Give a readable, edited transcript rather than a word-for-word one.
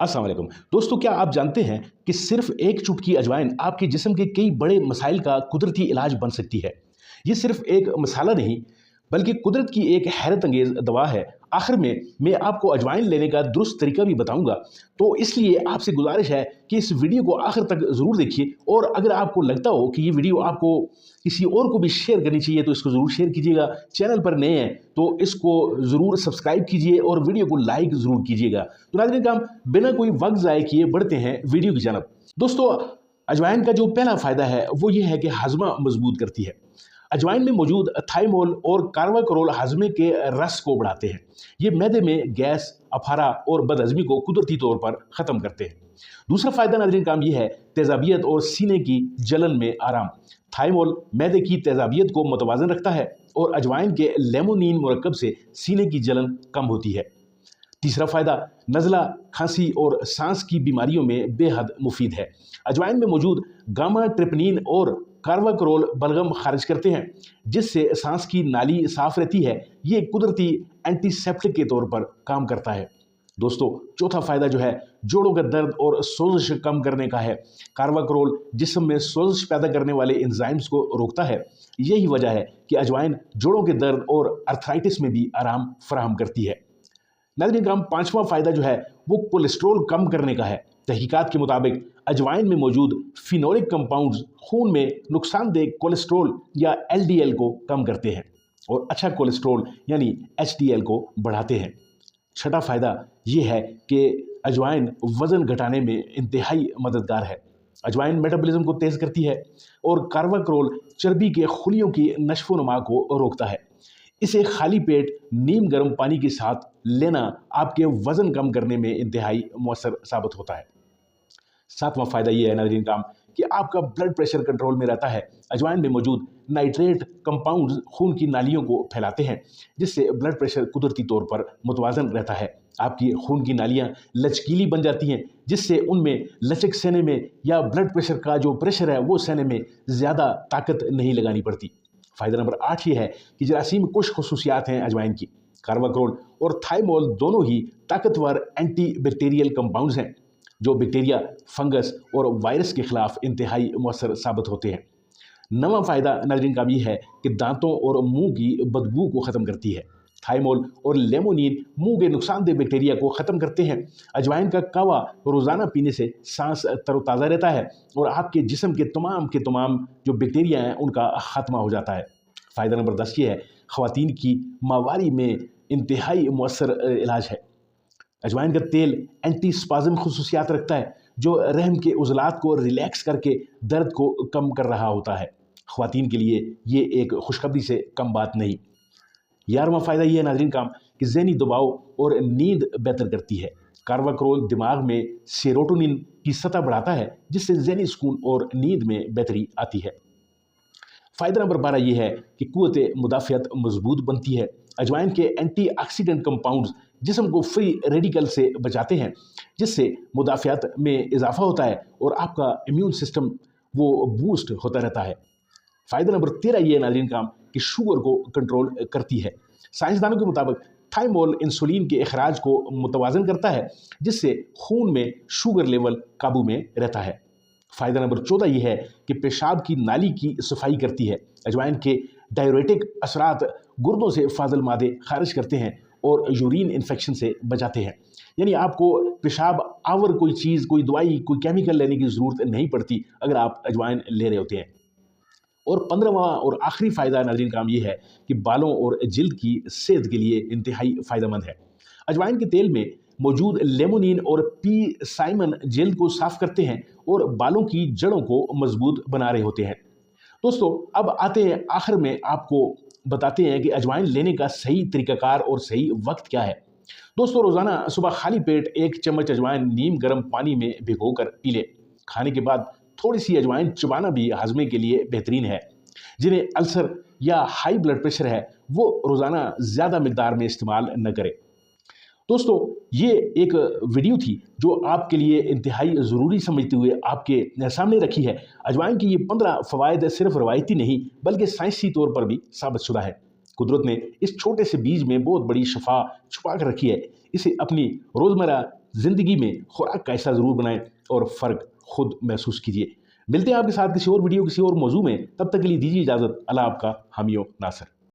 अस्सलाम वालेकुम दोस्तों, क्या आप जानते हैं कि सिर्फ एक चुटकी अजवाइन आपके जिस्म के कई बड़े मसाइल का कुदरती इलाज बन सकती है। ये सिर्फ एक मसाला नहीं बल्कि कुदरत की एक हैरत अंगेज दवा है। आखिर में मैं आपको अजवाइन लेने का दुरुस्त तरीका भी बताऊंगा, तो इसलिए आपसे गुजारिश है कि इस वीडियो को आखिर तक ज़रूर देखिए। और अगर आपको लगता हो कि ये वीडियो आपको किसी और को भी शेयर करनी चाहिए तो इसको ज़रूर शेयर कीजिएगा। चैनल पर नए हैं तो इसको ज़रूर सब्सक्राइब कीजिए और वीडियो को लाइक ज़रूर कीजिएगा। तो नाज़रीन काम बिना कोई वक्त ज़ाय किए बढ़ते हैं वीडियो की जानब। दोस्तों, अजवाइन का जो पहला फ़ायदा है वो ये है कि हाजमा मजबूत करती है। अजवाइन में मौजूद थाइमोल और कार्बाक्रोल हाजमे के रस को बढ़ाते हैं। ये मैदे में गैस, अफारा और बदहजमी को कुदरती तौर पर ख़त्म करते हैं। दूसरा फ़ायदा नाज़रीन काम ये है तेज़ाबियत और सीने की जलन में आराम। थाइमोल मैदे की तेज़ाबियत को मुतवाज़न रखता है और अजवाइन के लेमोनिन मुरक्कब से सीने की जलन कम होती है। तीसरा फ़ायदा नज़ला, खांसी और सांस की बीमारियों में बेहद मुफीद है। अजवाइन में मौजूद गामा ट्रिपनिन और कार्बाक्रोल बलगम खारिज करते हैं, जिससे सांस की नाली साफ रहती है। ये कुदरती एंटीसेप्टिक के तौर पर काम करता है। दोस्तों, चौथा फ़ायदा जो है जोड़ों का दर्द और सोजिश कम करने का है। कार्बाक्रोल जिस्म में सोजिश पैदा करने वाले एंजाइम्स को रोकता है। यही वजह है कि अजवाइन जोड़ों के दर्द और अर्थराइटिस में भी आराम फराहम करती है। नाज़रीन काम पांचवा फ़ायदा जो है वो कोलेस्ट्रॉल कम करने का है। तहकीकात के मुताबिक अजवाइन में मौजूद फिनोलिक कंपाउंड्स खून में नुकसानदेह कोलेस्ट्रॉल या एलडीएल को कम करते हैं और अच्छा कोलेस्ट्रॉल यानी एचडीएल को बढ़ाते हैं। छठा फ़ायदा ये है कि अजवाइन वज़न घटाने में इंतहाई मददगार है। अजवाइन मेटाबॉलिज्म को तेज़ करती है और कार्बाक्रोल चर्बी के खुलियों की नशो नुमा को रोकता है। इसे खाली पेट नीम गर्म पानी के साथ लेना आपके वज़न कम करने में इंतहाई मौसर साबित होता है। सातवां फ़ायदा ये है नाज़रीन काम कि आपका ब्लड प्रेशर कंट्रोल में रहता है। अजवाइन में मौजूद नाइट्रेट कंपाउंड्स खून की नालियों को फैलाते हैं, जिससे ब्लड प्रेशर कुदरती तौर पर मुतवाज़न रहता है। आपकी खून की नालियाँ लचकीली बन जाती हैं, जिससे उनमें लचक सहने में या ब्लड प्रेशर का जो प्रेशर है वो सहने में ज़्यादा ताकत नहीं लगानी पड़ती। फ़ायदा नंबर 8 ये है कि जरासीम कुछ खसूसियात हैं अजवाइन की। कार्बाक्रोल और थाइमोल दोनों ही ताकतवर एंटी बैक्टीरियल कंपाउंड्स हैं, जो बैक्टीरिया, फंगस और वायरस के खिलाफ इंतहाई मौसर साबित होते हैं। नवा फ़ायदा नाज़रीन का भी है कि दांतों और मुंह की बदबू को ख़त्म करती है। थाइमोल और लेमोनिन मुंह के नुकसानदेह बैक्टीरिया को ख़त्म करते हैं। अजवाइन का कावा रोज़ाना पीने से सांस तरोताज़ा रहता है और आपके जिस्म के तमाम जो बैक्टीरिया हैं उनका ख़त्मा हो जाता है। फ़ायदा नंबर 10 ये है ख़वातीन की माहवारी में इंतहाई मौसर इलाज है। अजवाइन का तेल एंटी स्पाज़म खुसूसियात रखता है, जो रहम के उज़लात को रिलैक्स करके दर्द को कम कर रहा होता है। ख़वातीन के लिए ये एक खुशखबरी से कम बात नहीं। 11वां फ़ायदा ये है नाज़रीन काम कि ज़हनी दबाव और नींद बेहतर करती है। कार्बाक्रोल दिमाग में सेरोटोनिन की सतह बढ़ाता है, जिससे ज़हनी सुकून और नींद में बेहतरी आती है। फ़ायदा नंबर 12 ये है कि क़ुव्वत मुदाफ़ियत मजबूत बनती है। अजवाइन के एंटीऑक्सीडेंट कंपाउंड्स जिस्म को फ्री रेडिकल से बचाते हैं, जिससे मुदाफ़ियत में इजाफा होता है और आपका इम्यून सिस्टम वो बूस्ट होता रहता है। फ़ायदा नंबर 13 ये है नाज़रीन काम कि शुगर को कंट्रोल करती है। साइंसदानों के मुताबिक थाइमोल इंसुलिन के अखराज को मुतवाज़न करता है, जिससे खून में शुगर लेवल काबू में रहता है। फ़ायदा नंबर 14 ये है कि पेशाब की नाली की सफाई करती है। अजवाइन के डाययूरेटिक असरात गुर्दों से फाजल मादे खारिज करते हैं और यूरिन इन्फेक्शन से बचाते हैं। यानी आपको पेशाब आवर कोई चीज़, कोई दवाई, कोई केमिकल लेने की ज़रूरत नहीं पड़ती अगर आप अजवाइन ले रहे होते हैं। और 15वां और आखिरी फ़ायदा नाज़रीन काम ये है कि बालों और जिल्द की सेहत के लिए इंतहाई फ़ायदेमंद है। अजवाइन के तेल में मौजूद लेमोनिन और पी साइमन जिल्द को साफ़ करते हैं और बालों की जड़ों को मजबूत बना रहे होते हैं। दोस्तों, अब आते हैं आखिर में आपको बताते हैं कि अजवाइन लेने का सही तरीक़ाकार और सही वक्त क्या है। दोस्तों, रोज़ाना सुबह खाली पेट 1 चम्मच अजवाइन नीम गर्म पानी में भिगोकर पी लें। खाने के बाद थोड़ी सी अजवाइन चबाना भी हाजमे के लिए बेहतरीन है। जिन्हें अल्सर या हाई ब्लड प्रेशर है वो रोज़ाना ज़्यादा मिकदार में इस्तेमाल न करें। दोस्तों, ये एक वीडियो थी जो आपके लिए इंतहाई ज़रूरी समझते हुए आपके सामने रखी है। अजवाइन की ये 15 फ़वाइद सिर्फ रवायती नहीं बल्कि साइंसी तौर पर भी साबित शुदा है। कुदरत ने इस छोटे से बीज में बहुत बड़ी शफा छुपा कर रखी है। इसे अपनी रोज़मर्रा زندگی میں خوراک کا حصہ ضرور بنائیں اور فرق خود محسوس کیجیے۔ ملتے ہیں آپ کے ساتھ کسی اور ویڈیو کسی اور موضوع میں، تب تک کے لیے دیجیے اجازت۔ اللہ آپ کا حامی و ناصر۔